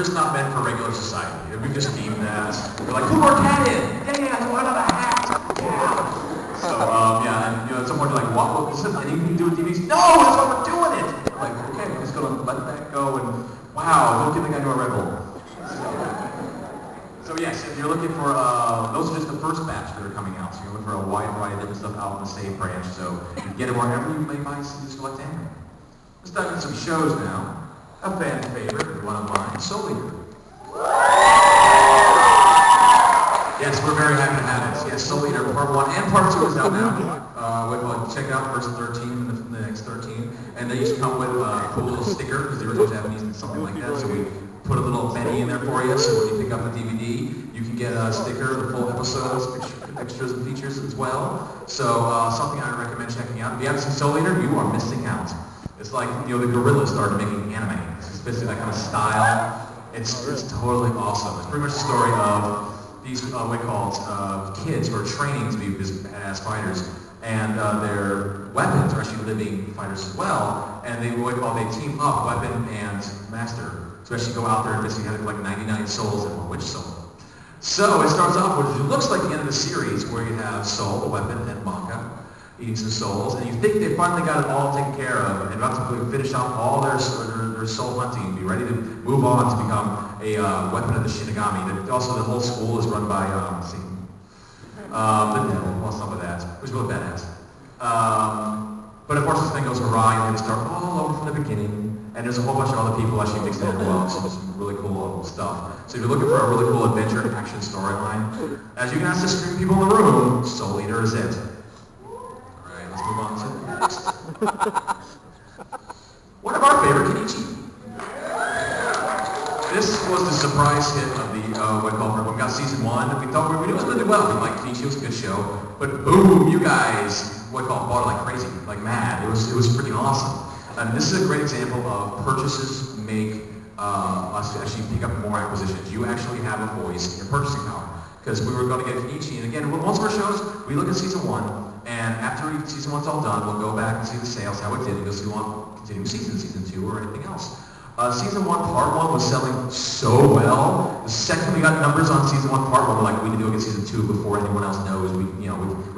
just not meant for regular society. We just deemed that. We're like, who are canon? Yeah, why not a hat? Yeah. So, yeah, and at some point you're like, what is it? And you can do it DVDs? No, that's why we're doing it! We're like, okay, we're just gonna let that go and, wow, don't give the guy to a Red Bull. So yes, if you're looking for, those are just the first batch that are coming out. So you're looking for a wide variety of different stuff out in the same branch. So you can get it wherever you may buy some select anime. Let's dive into some shows now. A fan favorite, one of mine, Soul Eater. Yes, we're very happy to have it. Yes, Soul Eater Part 1 and Part 2 is out now. Check it out, first 13 and the next 13. And they used to come with a cool little sticker, because they were Japanese and something like that. So we put a little Benny in there for you, so when you pick up a DVD, you can get a sticker, the full episodes, extras and features as well. So something I recommend checking out. If you haven't seen Soul Eater, you are missing out. It's like, the Gorillas started making anime. It's basically that kind of style. It's totally awesome. It's pretty much the story of these, what we call kids who are training to be badass fighters. And their weapons are actually living fighters as well. And they team up, weapon and master, to actually go out there and basically have like 99 souls and one witch soul. So it starts off with, it looks like the end of the series where you have Soul, the weapon, and Maka eating some souls, and you think they finally got it all taken care of and about to finish off all their soul hunting and be ready to move on to become a weapon of the Shinigami. Also, the whole school is run by, well, some of that. It was really badass. But of course, this thing goes awry, and they start all over from the beginning, and there's a whole bunch of other people actually mixed in as well, so some really cool stuff. So if you're looking for a really cool adventure and action storyline, as you can ask the screen people in the room, Soul Eater is it. Alright, let's move on to the next. One of our favorite, Kenichi. This was the surprise hit of the, when we got season 1. We thought we knew it was going to do well. We liked Kenichi, it was a good show. But boom, you guys, bought it like crazy, like mad. It was freaking awesome. And this is a great example of purchases make us actually pick up more acquisitions. You actually have a voice in your purchasing power. Because we were going to get Kenichi, and again, most of our shows, we look at season 1, and after season 1's all done, we'll go back and see the sales, how it did, and go see want continuing season 2, or anything else. Season 1, Part 1 was selling so well. The second we got numbers on Season 1, Part 1, we're like, we need to go get Season 2 before anyone else knows. We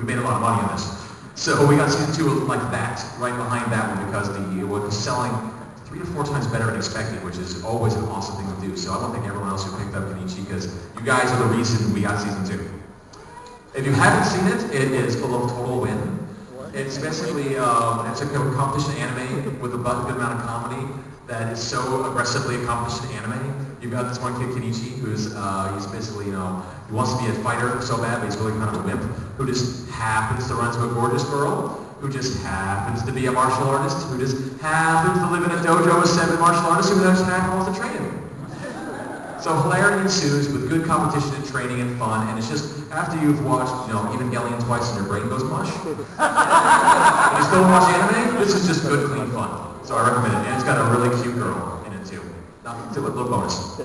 made a lot of money on this. So we got Season 2 like that, right behind that one, because it was selling 3 to 4 times better than expected, which is always an awesome thing to do. So I don't think everyone else who picked up Kenichi, because you guys are the reason we got Season 2. If you haven't seen it, it is full of total win. It's basically, it's a competition anime with a good amount of comedy that is so aggressively accomplished in anime. You've got this one kid, Kenichi, who's he's basically, he wants to be a fighter so bad, but he's really kind of a wimp, who just happens to run into a gorgeous girl, who just happens to be a martial artist, who just happens to live in a dojo with 7 martial artists who just happens to train him. So hilarity ensues with good competition and training and fun, and it's just, after you've watched, Evangelion twice and your brain goes mush, and you still watch anime, this is just good, clean fun. So I recommend it, and it's got a really cute girl in it too. Not a little bonus.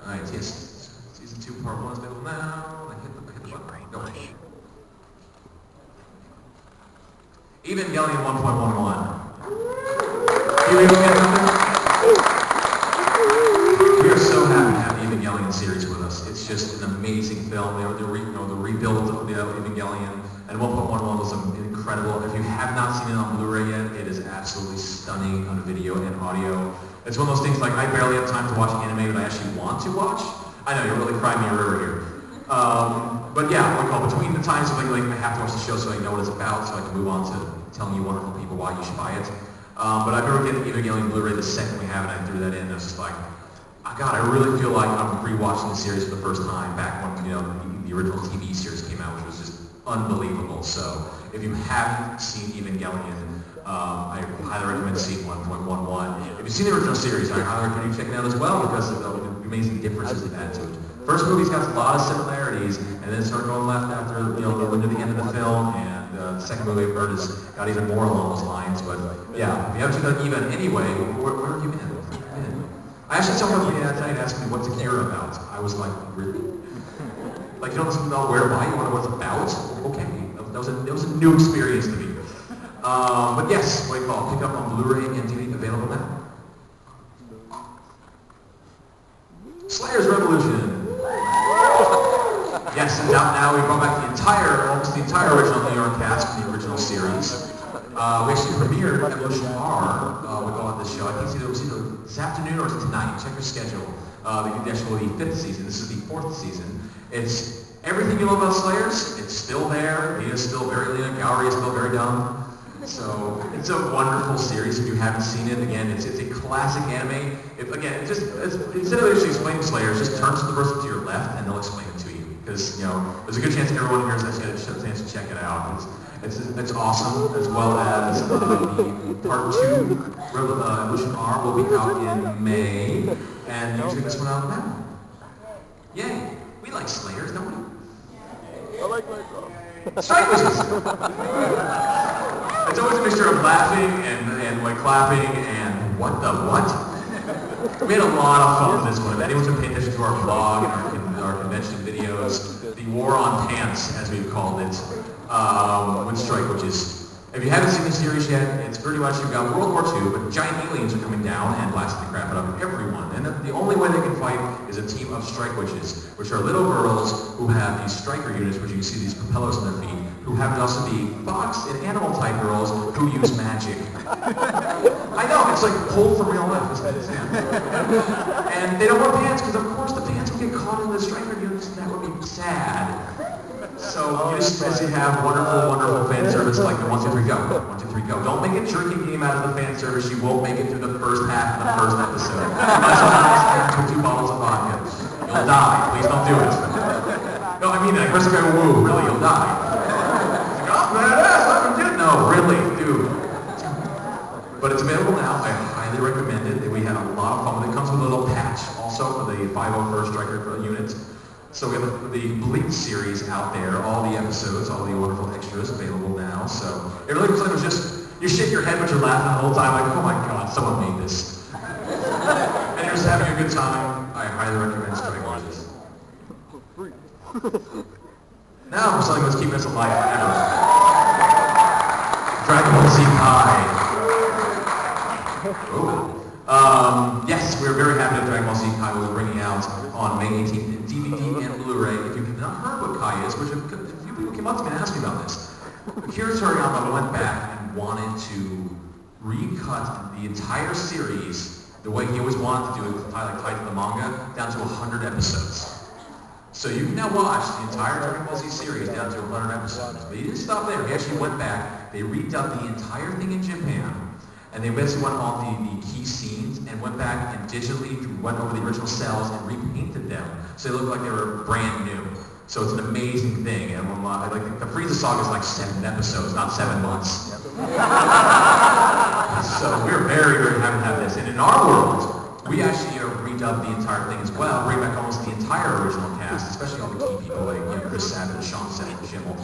Alright, yes. Season 2, Part 1 is available now. Hit the button. Go ahead. Evangelion 1.11. Here we go. We are so happy to have the Evangelion series with us. It's just an amazing film. The rebuild of the Evangelion, and 1.11 was incredible. If you have not seen it on Blu-ray yet, it is absolutely stunning on video and audio. It's one of those things like I barely have time to watch anime that I actually want to watch. I know, you're really crying me a river here. But yeah, between the times of I have to watch the show so I know what it's about, so I can move on to telling you wonderful people why you should buy it. But I remember getting Evangelion Blu-ray the second we have it, and I threw that in, and I was just like, God, I really feel like I'm rewatching the series for the first time back when the original TV series came out, which was just unbelievable. So if you haven't seen Evangelion, I highly recommend seeing 1.11. If you've seen the original series, I highly recommend you check it out as well, because of the amazing differences they've added to it. First movie's got a lot of similarities, and then it started going left after into the end of the film, and the second movie I've heard has got even more along those lines. But yeah, if you haven't checked out Evan anyway, where have you been? I actually saw somebody tonight ask me what's Akira about. I was like, really? Like, you don't know where to buy, you want to know what it's about? Okay, that was a new experience to me. But yes, pick up on Blu-ray and DVD available now. is out now. We brought back almost the entire original New York cast from the original series. We actually premiered Evolution R with all of this show. I think it was either this afternoon or tonight. Check your schedule. The actual 5th season. This is the 4th season. It's everything you love about Slayers. It's still there. Lena's still very Lena. Gallery is still very dumb. So it's a wonderful series. If you haven't seen it, again, it's a classic anime. Instead of actually explaining Slayers, just turn to the person to your left and they'll explain it to you. Because there's a good chance everyone here has actually had a chance to check it out. It's awesome, as well as the part 2, Evolution R, will be out in May, and you check this one out now. Yay! We like Slayers, don't we? I like myself. Strike Witches! It's always a mixture of laughing and like clapping and what the what? We had a lot of fun with this one. If anyone's been paying attention to our blog and our convention videos, the War on Pants, as we've called it, with Strike Witches. If you haven't seen the series yet, it's pretty much you've got World War II, but giant aliens are coming down and blasting the crap out of everyone. And the only way they can fight is a team of Strike Witches, which are little girls who have these striker units, which you can see these propellers on their feet, who happen to also be fox and animal type girls who use magic. I know, it's like pulled from real life, isn't it? And they don't wear pants, because of course the pants would get caught in the striker units, and that would be sad. So you just basically have wonderful, wonderful fan service like the 1, 2, 3, go. 1, 2, 3, go. Don't make a drinking game out of the fan service. You won't make it through the first half of the first episode. That's what with 2 bottles of vodka. You'll die. Please don't do it. No, I mean that. First guy, woo, really, you'll die. Like, oh, badass, I can do it. No, really, dude. But it's available now. I highly recommend it. We had a lot of fun. It comes with a little patch also for the 501st striker unit. So we have the Bleach series out there, all the episodes, all the wonderful extras available now. So it really looks like it was just, you shake your head but you're laughing the whole time like, oh my god, someone made this. And you're just having a good time. I highly recommend Strike Witches. Now for something that's keeping us alive forever. Dragon Ball Z Kai. Yes, we're very happy that Dragon Ball Z Kai will be bringing out on May 18th in DVD and Blu-ray. If you've not heard what Kai is, which a few people came up to me and asked me about this, Akira Toriyama went back and wanted to recut the entire series the way he always wanted to do it, tied to the manga, down to 100 episodes. So you can now watch the entire Dragon Ball Z series down to 100 episodes. But he didn't stop there. He actually went back, they redubbed the entire thing in Japan, and they basically went on the key scenes and went back and digitally went over the original cells and repainted them so they looked like they were brand new. So it's an amazing thing. And like the Frieza saga is like 7 episodes, not 7 months. So we're very, very happy to have this. And in our world, we actually redubbed the entire thing as well, bring back almost the entire original cast, especially all the key people like Chris Sabat, Sean Senna, and Jimmel.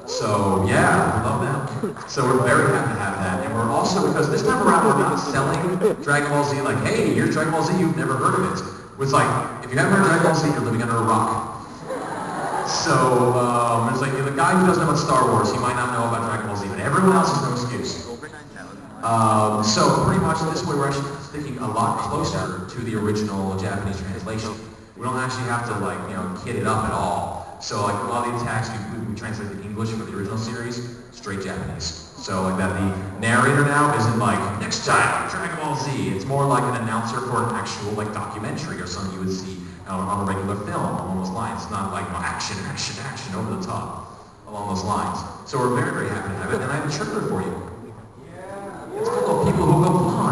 So yeah, we love them. So we're very happy to have that. And we're also, because this time around we're not selling Dragon Ball Z like, hey, here's Dragon Ball Z, you've never heard of it. It's like, if you haven't heard of Dragon Ball Z, you're living under a rock. So it's like the guy who doesn't know about Star Wars, he might not know about Dragon Ball Z, but everyone else has no excuse. So pretty much this way we're actually sticking a lot closer to the original Japanese translation. We don't actually have to kid it up at all. So like a lot of the attacks we translate to English for the original series, straight Japanese. So like that the narrator now isn't like, next time Dragon Ball Z. It's more like an announcer for an actual documentary or something you would see on a regular film along those lines. It's not like action, action, action over the top along those lines. So we're very, very happy to have it. And I have a trailer for you. It's called People Who Go Blind.